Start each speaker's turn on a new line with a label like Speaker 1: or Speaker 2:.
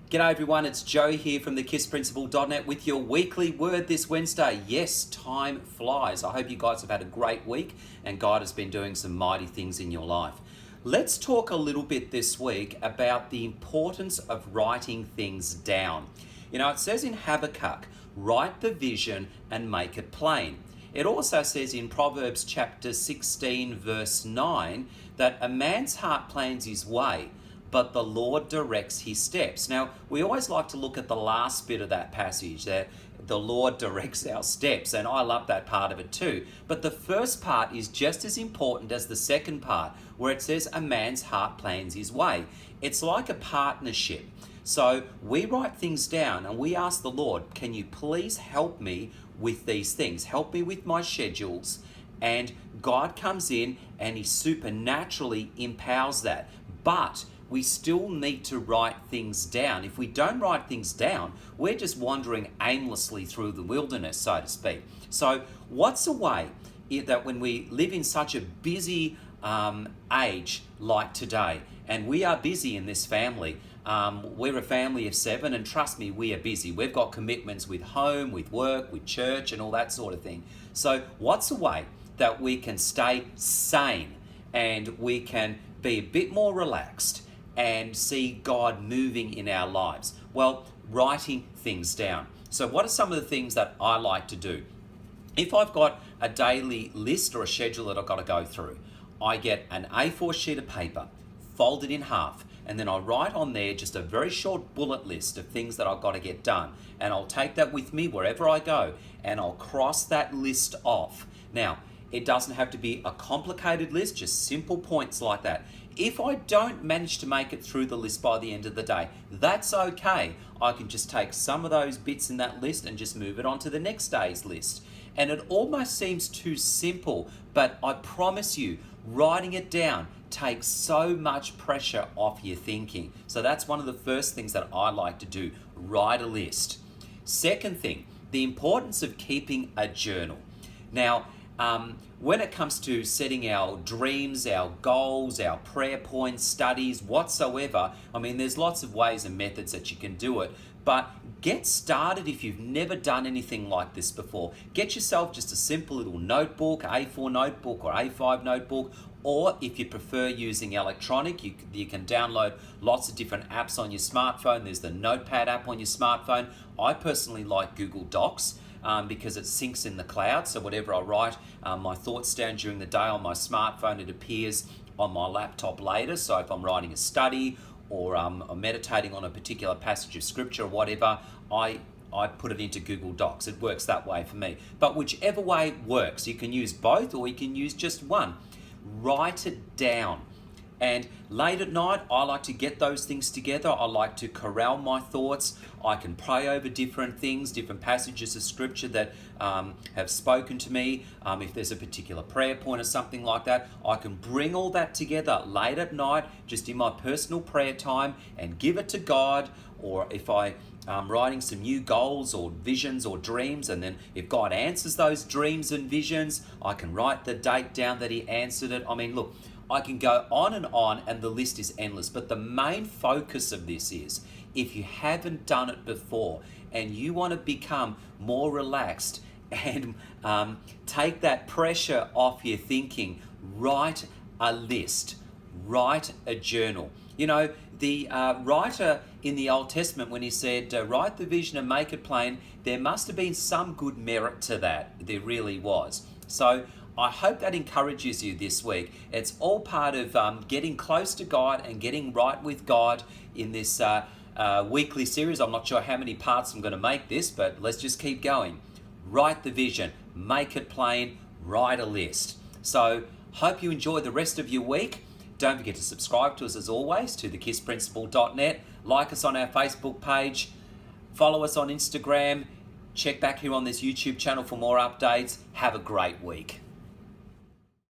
Speaker 1: G'day everyone, it's Joe here from thekissprinciple.net with your weekly word this Wednesday. Yes, time flies. I hope you guys have had a great week and God has been doing some mighty things in your life. Let's talk a little bit this week about the importance of writing things down. You know, it says in Habakuk, write the vision and make it plain. It also says in Proverbs chapter 16 verse 9 that a man's heart plans his way, but the Lord directs his steps. Now, we always like to look at the last bit of that passage, that the Lord directs our steps, and I love that part of it too. But the first part is just as important as the second part, where it says a man's heart plans his way. It's like a partnership. So we write things down and we ask the Lord, can you please help me with these things? Help me with my schedules. And God comes in and he supernaturally empowers that. But we still need to write things down. If we don't write things down, we're just wandering aimlessly through the wilderness, so to speak. So what's a way that when we live in such a busy age like today, and we are busy in this family, we're a family of 7, and trust me, we are busy. We've got commitments with home, with work, with church, and all that sort of thing. So what's a way that we can stay sane and we can be a bit more relaxed and see God moving in our lives? Well, writing things down. So what are some of the things that I like to do? If I've got a daily list or a schedule that I've got to go through, I get an A4 sheet of paper, fold it in half, and then I write on there just a very short bullet list of things that I've got to get done. And I'll take that with me wherever I go, and I'll cross that list off. Now, it doesn't have to be a complicated list, just simple points like that. If I don't manage to make it through the list by the end of the day, that's okay. I can just take some of those bits in that list and just move it on to the next day's list. And it almost seems too simple, but I promise you, writing it down takes so much pressure off your thinking. So that's one of the first things that I like to do, write a list. Second thing, the importance of keeping a journal. Now, when it comes to setting our dreams, our goals, our prayer points, studies, whatsoever, I mean, there's lots of ways and methods that you can do it, but get started if you've never done anything like this before. Get yourself just a simple little notebook, A4 notebook or A5 notebook, or if you prefer using electronic, you can download lots of different apps on your smartphone. There's the Notepad app on your smartphone. I personally like Google Docs. Because it syncs in the cloud, so whatever I write, my thoughts down during the day on my smartphone, it appears on my laptop later. So if I'm writing a study or I'm meditating on a particular passage of scripture or whatever, I put it into Google Docs. It works that way for me. But whichever way works, you can use both or you can use just one. Write it down. And late at night, I like to get those things together. I like to corral my thoughts. I can pray over different things, different passages of scripture that have spoken to me. If there's a particular prayer point or something like that, I can bring all that together late at night, just in my personal prayer time, and give it to God. Or if I'm writing some new goals or visions or dreams, and then if God answers those dreams and visions, I can write the date down that he answered it. I mean, look, I can go on and the list is endless, but the main focus of this is, if you haven't done it before and you want to become more relaxed and take that pressure off your thinking, write a list, write a journal. You know, the writer in the Old Testament, when he said, write the vision and make it plain, there must have been some good merit to that. There really was. So I hope that encourages you this week. It's all part of getting close to God and getting right with God in this weekly series. I'm not sure how many parts I'm going to make this, but let's just keep going. Write the vision, make it plain, write a list. So hope you enjoy the rest of your week. Don't forget to subscribe to us as always to thekissprinciple.net. Like us on our Facebook page. Follow us on Instagram. Check back here on this YouTube channel for more updates. Have a great week.